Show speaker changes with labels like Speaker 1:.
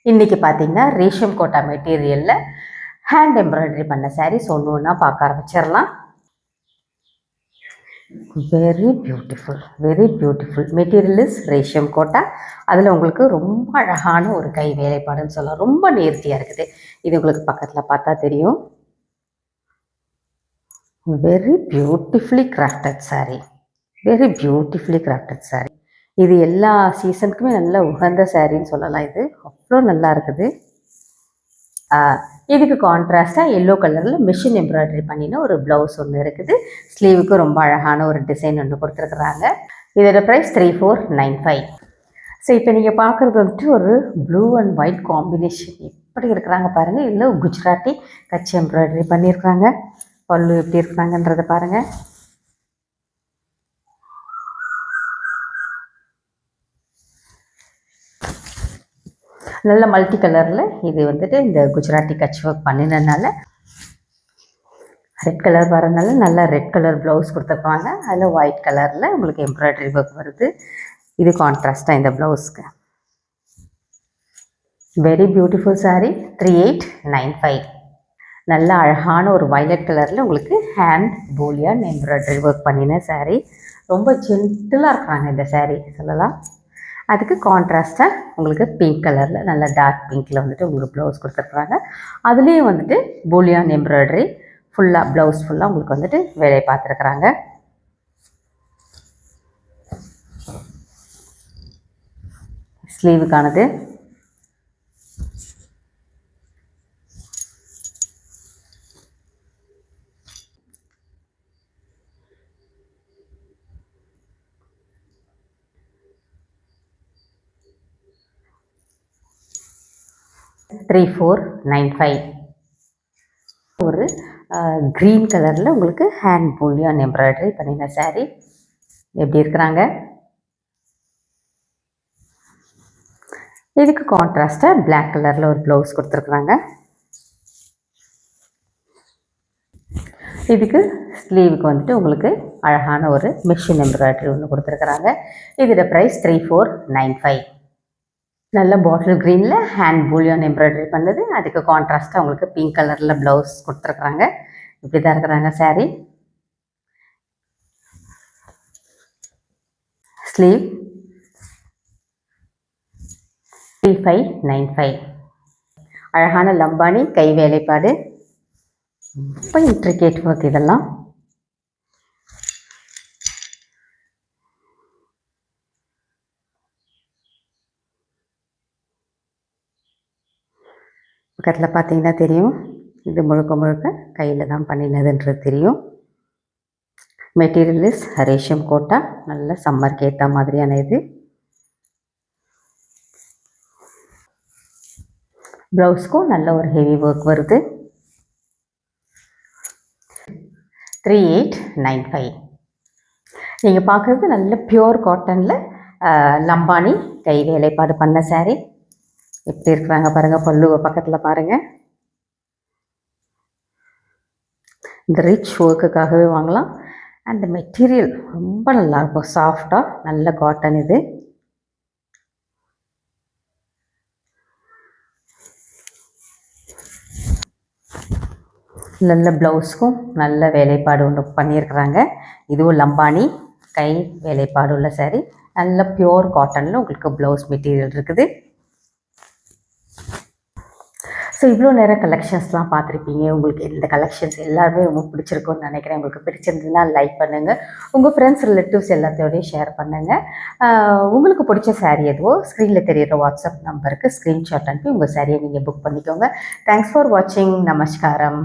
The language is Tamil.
Speaker 1: இன்றைக்கி பார்த்தீங்கன்னா ரேஷம் கோட்டா மெட்டீரியலில் ஹேண்ட் எம்ப்ராய்டரி பண்ண சாரீஸ் ஒன்று ஒன்றா பார்க்க ஆரம்பிச்சிடலாம். Very beautiful material is Resham Kota. அதில் உங்களுக்கு ரொம்ப அழகான ஒரு கை வேலைப்பாடுன்னு சொல்லலாம். ரொம்ப நேர்த்தியாக இருக்குது. இது உங்களுக்கு பக்கத்தில் பார்த்தா தெரியும். Very beautifully crafted sari. இது எல்லா சீசனுக்குமே நல்ல உகந்த சாரின்னு சொல்லலாம். இது அவ்வளோ நல்லா இருக்குது. இதுக்கு கான்ட்ராஸ்டாக எல்லோ கலரில் மிஷின் எம்ப்ராய்டரி பண்ணின ஒரு ப்ளவுஸ் ஒன்று இருக்குது. ஸ்லீவுக்கு ரொம்ப அழகான ஒரு டிசைன் ஒன்று கொடுத்துருக்குறாங்க. இதோட ப்ரைஸ் 3495. ஸோ இப்போ நீங்கள் பார்க்குறது வந்துட்டு ஒரு ப்ளூ அண்ட் ஒயிட் காம்பினேஷன் எப்படி இருக்கிறாங்க பாருங்கள். இதில் குஜராத்தி கச்சி எம்ப்ராய்டரி பண்ணியிருக்காங்க. பல்லு எப்படி இருக்கிறாங்கன்றதை பாருங்கள். நல்ல மல்டி கலரில் இது வந்துட்டு இந்த குஜராத்தி கட்ச் ஒர்க் பண்ணினதுனால ரெட் கலர் வரனால நல்லா ரெட் கலர் ப்ளவுஸ் கொடுத்துருப்பாங்க. அதில் ஒயிட் கலரில் உங்களுக்கு எம்ப்ராய்டரி ஒர்க் வருது. இது கான்ட்ராஸ்டாக இந்த ப்ளவுஸ்க்கு. Very beautiful sari. 3895. நல்ல அழகான ஒரு வயலட் கலரில் உங்களுக்கு ஹேண்ட் பூலியன் எம்ப்ராய்டரி ஒர்க் பண்ணின சாரீ. ரொம்ப ஜென்டிலாக இருக்கிறாங்க இந்த சாரீ சொல்லலாம். அதுக்கு கான்ட்ராஸ்டாக உங்களுக்கு பிங்க் கலரில் நல்ல டார்க் பிங்க்கில் வந்துட்டு உங்களுக்கு ப்ளவுஸ் கொடுத்துருக்குறாங்க. அதுலேயும் வந்துட்டு பூலியான் எம்ப்ராய்டரி ஃபுல்லாக ப்ளவுஸ் ஃபுல்லாக உங்களுக்கு வந்துட்டு வேலை பார்த்துருக்குறாங்க. ஸ்லீவுக்கானது $3495. ஒரு க்ரீன் கலரில் உங்களுக்கு ஹேண்ட் பூலியான் எம்ப்ராய்டரி பண்ணின சாரீ எப்படி இருக்கிறாங்க. இதுக்கு கான்ட்ராஸ்டாக பிளாக் கலரில் ஒரு ப்ளவுஸ் கொடுத்துருக்குறாங்க. இதுக்கு ஸ்லீவுக்கு வந்துட்டு உங்களுக்கு அழகான ஒரு மிஷின் எம்ப்ராய்டரி ஒன்று கொடுத்துருக்குறாங்க. இதோட ப்ரைஸ் 3495. நல்ல பாட்டில் க்ரீனில் ஹேண்ட் பூலியான் எம்ப்ராய்டரி பண்ணது. அதுக்கு கான்ட்ராஸ்ட்டாக உங்களுக்கு பிங்க் கலரில் ப்ளவுஸ் கொடுத்துருக்குறாங்க. இப்படி தான் இருக்கிறாங்க சாரீ. ஸ்லீவ் 3595. அழகான லம்பானி கை வேலைப்பாடு. ரொம்ப இன்ட்ரிகேட் ஒர்க் இதெல்லாம். பக்கத்தில் பார்த்தீங்கன்னா தெரியும். இது முழுக்க கையில் தான் பண்ணினதுன்றது தெரியும். Material is Resham Kota. நல்ல சம்மருக்கு ஏற்ற மாதிரியான இது. ப்ளவுஸ்க்கும் நல்ல ஒரு ஹெவி ஒர்க் வருது. 3895. நீங்கள் பார்க்குறது நல்ல பியோர் காட்டனில் லம்பானி கை வேலைப்பாடு பண்ண சாரீ. எப்படி இருக்கிறாங்க பாருங்கள். பல்லுவை பக்கத்தில் பாருங்கள். இந்த ரிச் ஒர்க்குக்காகவே வாங்கலாம். அந்த மெட்டீரியல் ரொம்ப நல்லாயிருக்கும். சாஃப்டாக நல்ல காட்டன் இது. நல்ல ப்ளவுஸ்க்கும் நல்ல வேலைப்பாடு ஒன்று பண்ணியிருக்கிறாங்க. இதுவும் லம்பானி கை வேலைப்பாடு உள்ள சாரீ. நல்ல பியோர் காட்டனில் உங்களுக்கு ப்ளவுஸ் மெட்டீரியல் இருக்குது. ஸோ இவ்வளோ நேரம் கலெக்ஷன்ஸ்லாம் பார்த்துருப்பீங்க. உங்களுக்கு இந்த கலெக்ஷன்ஸ் எல்லாருமே ரொம்ப பிடிச்சிருக்கும்னு நினைக்கிறேன். உங்களுக்கு பிடிச்சிருந்ததுன்னா லைக் பண்ணுங்கள். உங்கள் ஃப்ரெண்ட்ஸ் ரிலேட்டிவ்ஸ் எல்லாத்தையோடையும் ஷேர் பண்ணுங்கள். உங்களுக்கு பிடிச்ச சாரீ எதுவோ ஸ்க்ரீனில் தெரிகிற வாட்ஸ்அப் நம்பருக்கு ஸ்க்ரீன்ஷாட் அனுப்பி உங்கள் சாரியை நீங்கள் புக் பண்ணிக்கோங்க. தேங்க்ஸ் ஃபார் வாட்சிங். நமஸ்காரம்.